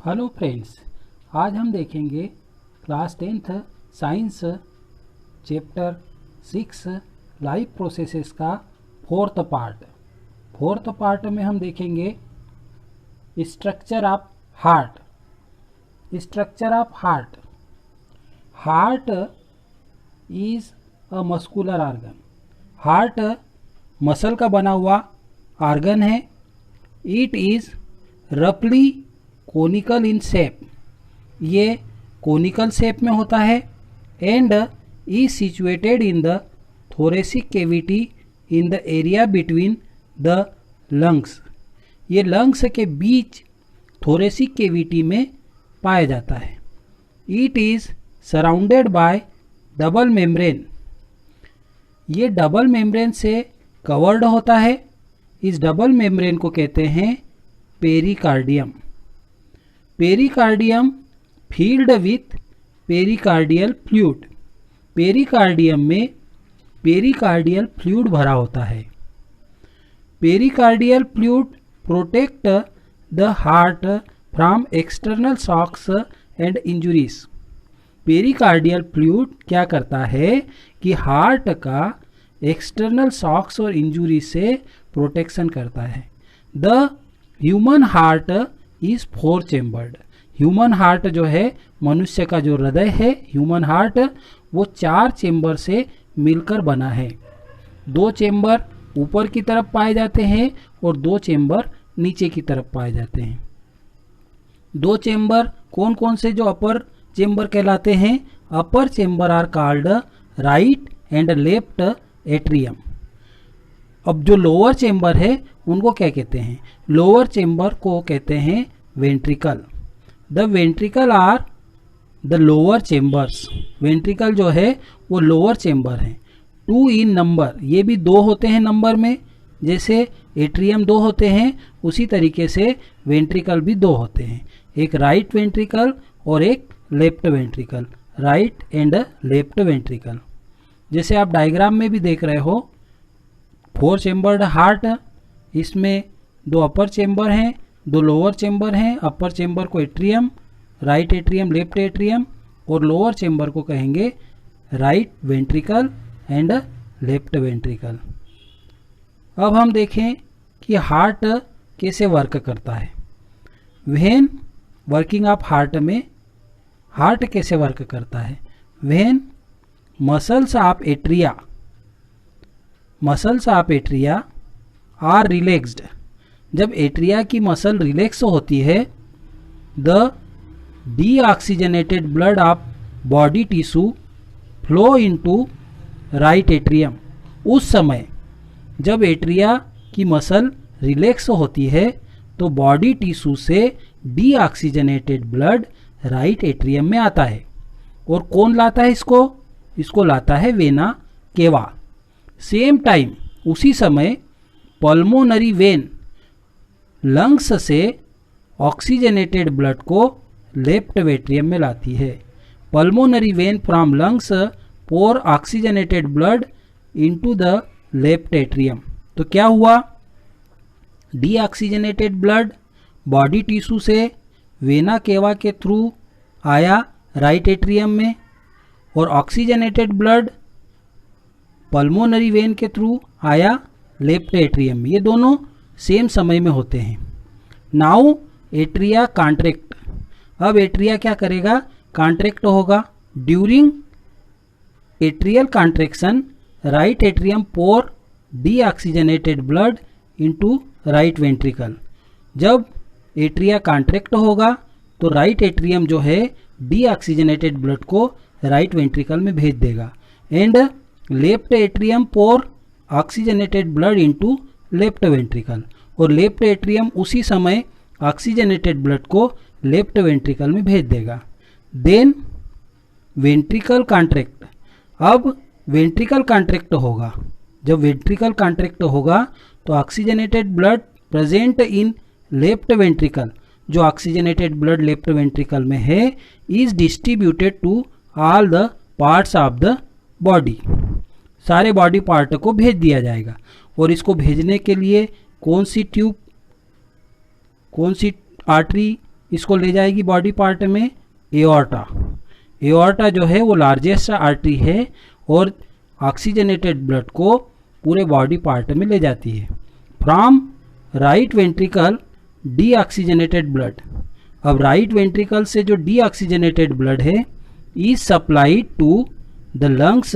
Hello friends, आज हम देखेंगे class 10th science chapter 6 life processes का फोर्थ पार्ट में हम देखेंगे structure of heart. Heart is a muscular organ. Heart muscle का बना हुआ ऑर्गन है। इट इज रफली कोनिकल इन शेप। ये कोनिकल शेप में होता है and is situated in the thoracic cavity in the area between the lungs. ये लंग्स के बीच थोरेसिक कैविटी में पाया जाता है। It is surrounded by double membrane. ये डबल मेम्ब्रेन से कवर्ड होता है। इस डबल मेम्ब्रेन को कहते हैं pericardium. Pericardium filled with pericardial fluid. Pericardium में पेरिकार्डियल फ्लूइड भरा होता है। Pericardial fluid protect the heart from external shocks and injuries. Pericardial fluid क्या करता है कि हार्ट का एक्सटर्नल शॉक्स और इंजुरी से प्रोटेक्शन करता है। The human heart is 4 chambered. Human heart जो है, मनुष्य का जो हृदय है, ह्यूमन हार्ट, वो 4 चेम्बर से मिलकर बना है। 2 चेम्बर ऊपर की तरफ पाए जाते हैं और 2 चेम्बर नीचे की तरफ पाए जाते हैं। 2 चेम्बर कौन कौन से जो अपर चेम्बर कहलाते हैं? Upper chamber are called right and left atrium. अब जो लोअर चेम्बर है उनको क्या कहते हैं? लोअर चेम्बर को कहते हैं ventricle. The ventricle are the lower chambers. Ventricle जो है वो लोअर चेम्बर है। 2 इन नंबर, ये भी 2 होते हैं नंबर में। जैसे एट्रियम 2 होते हैं, उसी तरीके से वेंट्रिकल भी 2 होते हैं। एक राइट वेंट्रिकल और एक left ventricle. Right and left ventricle, जैसे आप डायग्राम में भी देख रहे हो। 4 चेम्बर्ड हार्ट, इसमें 2 अपर चेम्बर हैं, 2 लोअर चेम्बर हैं। अपर चेम्बर को atrium, right atrium, left atrium, और लोअर चेम्बर को कहेंगे right ventricle and left ventricle. अब हम देखें कि हार्ट कैसे वर्क करता है। व्हेन वर्किंग ऑफ हार्ट में हार्ट कैसे वर्क करता है? When muscles of atria are relaxed. जब एट्रिया की मसल रिलैक्स होती है, the deoxygenated blood of body tissue flow into right atrium. उस समय जब एट्रिया की मसल रिलैक्स होती है तो बॉडी टिश्यू से डीऑक्सीजनेटेड ब्लड राइट एट्रियम में आता है। और कौन लाता है इसको? इसको लाता है वेना केवा। सेम टाइम, उसी समय पल्मोनरी वेन लंग्स से ऑक्सीजनेटेड ब्लड को लेफ्ट एट्रियम में लाती है। Pulmonary vein from lungs pour oxygenated blood into the left atrium. तो क्या हुआ? डीऑक्सीजनेटेड ब्लड बॉडी टिश्यू से वेना केवा के थ्रू आया राइट एट्रियम में, और ऑक्सीजनेटेड ब्लड पल्मोनरी वेन के थ्रू आया लेफ्ट एट्रियम में। ये दोनों सेम समय में होते हैं। Now atria contract. अब एट्रिया क्या करेगा? कॉन्ट्रैक्ट होगा। During atrial contraction right atrium pour deoxygenated blood into right ventricle. जब एट्रिया कॉन्ट्रैक्ट होगा तो राइट एट्रियम जो है डीऑक्सीजनेटेड ब्लड को राइट वेंट्रिकल में भेज देगा, and left atrium pour oxygenated blood into left ventricle. और लेफ्ट एट्रियम उसी समय ऑक्सीजनेटेड ब्लड को लेफ्ट वेंट्रिकल में भेज देगा। Then ventricle contract. अब वेंट्रिकल कॉन्ट्रैक्ट होगा। जब वेंट्रिकल कॉन्ट्रैक्ट होगा तो oxygenated blood present in left ventricle, जो ऑक्सीजनेटेड ब्लड लेफ्ट वेंट्रिकल में है, is distributed to all the parts of the body. सारे बॉडी पार्ट को भेज दिया जाएगा। और इसको भेजने के लिए कौन सी ट्यूब, कौन सी आर्टरी इसको ले जाएगी बॉडी पार्ट में एओर्टा। एओर्टा जो है वो लार्जेस्ट आर्टरी है और ऑक्सीजनेटेड ब्लड को पूरे बॉडी पार्ट में ले जाती है। From right ventricle deoxygenated blood, अब राइट वेंट्रिकल से जो डीऑक्सीजनेटेड ब्लड है is supplied to the lungs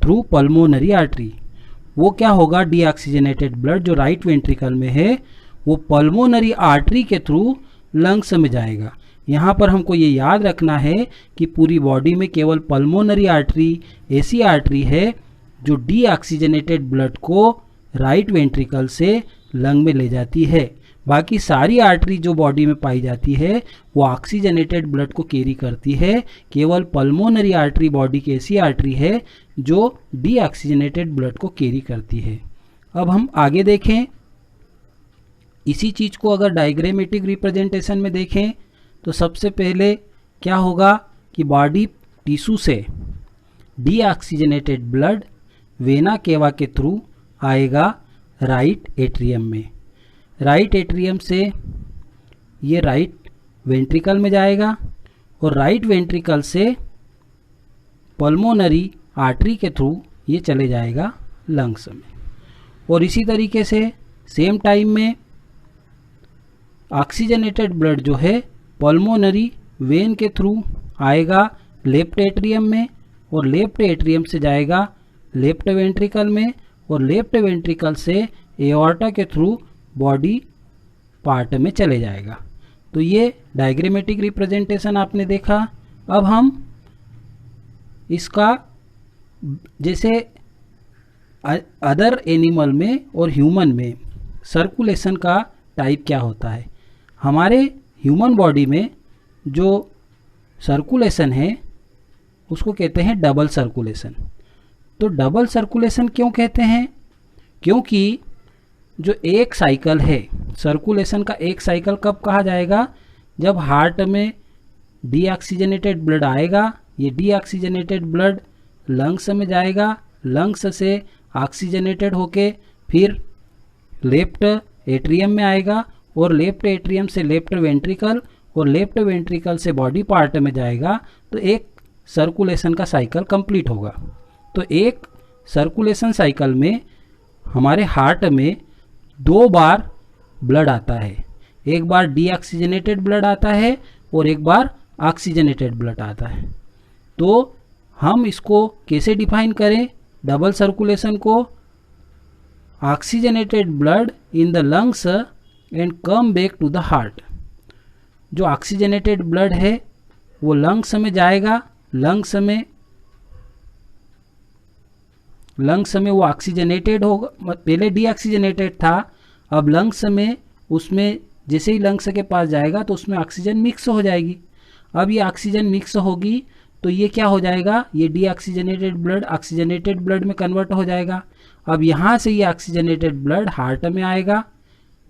through pulmonary artery. वो क्या होगा, डीऑक्सीजनेटेड ब्लड जो राइट वेंट्रिकल में है वो पल्मोनरी आर्टरी के थ्रू लंग्स में जाएगा। यहाँ पर हमको ये याद रखना है कि पूरी बॉडी में केवल पल्मोनरी आर्टरी ऐसी आर्टरी है जो डीऑक्सीजनेटेड ब्लड को राइट वेंट्रिकल से लंग में ले जाती है। बाकी सारी आर्टरी जो बॉडी में पाई जाती है वो ऑक्सीजनेटेड ब्लड को कैरी करती है। केवल पल्मोनरी आर्टरी बॉडी की ऐसी आर्टरी है जो डीऑक्सीजनेटेड ब्लड को कैरी करती है। अब हम आगे देखें, इसी चीज को अगर डायग्रामेटिक रिप्रेजेंटेशन में देखें तो सबसे पहले क्या होगा कि बॉडी टिश्यू से डीऑक्सीजनेटेड ब्लड वेना केवा के थ्रू आएगा राइट एट्रियम में। राइट एट्रियम से ये राइट वेंट्रिकल में जाएगा और राइट वेंट्रिकल से पल्मोनरी आर्टरी के थ्रू ये चले जाएगा लंग्स में। और इसी तरीके से सेम टाइम में ऑक्सीजनेटेड ब्लड जो है पल्मोनरी वेन के थ्रू आएगा लेफ्ट एट्रियम में और लेफ्ट एट्रियम से जाएगा लेफ्ट वेंट्रिकल में और लेफ्ट वेंट्रिकल से एओर्टा के थ्रू बॉडी पार्ट में चले जाएगा। तो ये डायग्रामेटिक रिप्रेजेंटेशन आपने देखा। अब हम इसका जैसे अदर एनिमल में और ह्यूमन में सर्कुलेशन का टाइप क्या होता है। हमारे ह्यूमन बॉडी में जो सर्कुलेशन है उसको कहते हैं डबल सर्कुलेशन। तो डबल सर्कुलेशन क्यों कहते हैं, क्योंकि जो एक साइकिल है सर्कुलेशन का, एक साइकिल कब कहा जाएगा, जब हार्ट में डीऑक्सीजनेटेड ब्लड आएगा, ये डीऑक्सीजनेटेड ब्लड लंग्स में जाएगा, लंग्स से ऑक्सीजनेटेड होके फिर लेफ्ट एट्रियम में आएगा और लेफ्ट एट्रियम से लेफ्ट वेंट्रिकल और लेफ्ट वेंट्रिकल से बॉडी पार्ट में जाएगा। तो एक सर्कुलेशन का साइकिल कंप्लीट होगा। तो एक सर्कुलेशन साइकिल में हमारे हार्ट में 2 बार ब्लड आता है, एक बार डीऑक्सीजनेटेड ब्लड आता है और एक बार ऑक्सीजनेटेड ब्लड आता है। तो हम इसको कैसे डिफाइन करें डबल सर्कुलेशन को, oxygenated blood in the lungs and come back to the heart. जो ऑक्सीजनेटेड ब्लड है वो लंग्स में जाएगा, लंग्स में वो ऑक्सीजनेटेड होगा, पहले डीऑक्सीजनेटेड था, अब लंग्स में उसमें जैसे ही लंग्स के पास जाएगा तो उसमें ऑक्सीजन मिक्स हो जाएगी। अब ये ऑक्सीजन मिक्स होगी तो ये क्या हो जाएगा, ये डीऑक्सीजनेटेड ब्लड ऑक्सीजनेटेड ब्लड में कन्वर्ट हो जाएगा। अब यहाँ से ये ऑक्सीजनेटेड ब्लड हार्ट में आएगा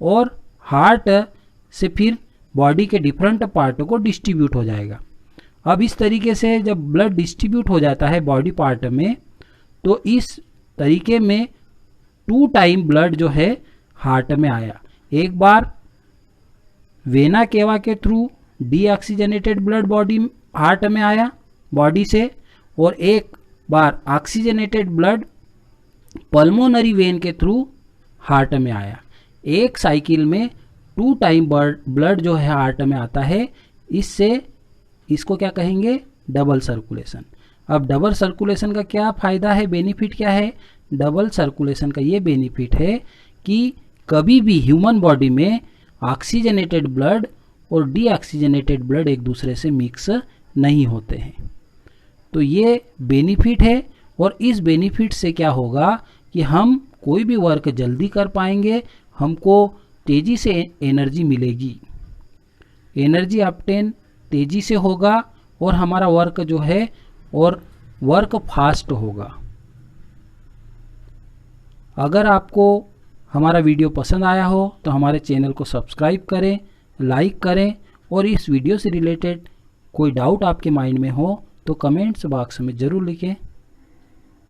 और हार्ट से फिर बॉडी के डिफरेंट पार्टों को डिस्ट्रीब्यूट हो जाएगा। अब इस तरीके से जब ब्लड डिस्ट्रीब्यूट हो जाता है बॉडी पार्ट में, तो इस तरीके में 2 टाइम ब्लड जो है हार्ट में आया। एक बार वेना केवा के through deoxygenated blood body heart में आया बॉडी से, और एक बार ऑक्सीजनेटेड ब्लड पल्मोनरी वेन के थ्रू हार्ट में आया। एक साइकिल में 2 टाइम ब्लड जो है हार्ट में आता है, इससे इसको क्या कहेंगे, डबल सर्कुलेशन। अब डबल सर्कुलेशन का क्या फ़ायदा है, बेनिफिट क्या है, डबल सर्कुलेशन का ये बेनिफिट है कि कभी भी ह्यूमन बॉडी में ऑक्सीजनेटेड ब्लड और डीऑक्सीजनेटेड ब्लड एक दूसरे से मिक्स नहीं होते हैं। तो ये बेनिफिट है और इस बेनिफिट से क्या होगा कि हम कोई भी वर्क जल्दी कर पाएंगे, हमको तेज़ी से एनर्जी मिलेगी, एनर्जी ऑब्टेन तेज़ी से होगा और हमारा वर्क जो है और वर्क फास्ट होगा। अगर आपको हमारा वीडियो पसंद आया हो तो हमारे चैनल को सब्सक्राइब करें, लाइक करें और इस वीडियो से रिलेटेड कोई डाउट आपके माइंड में हो तो कमेंट्स बॉक्स में ज़रूर लिखें।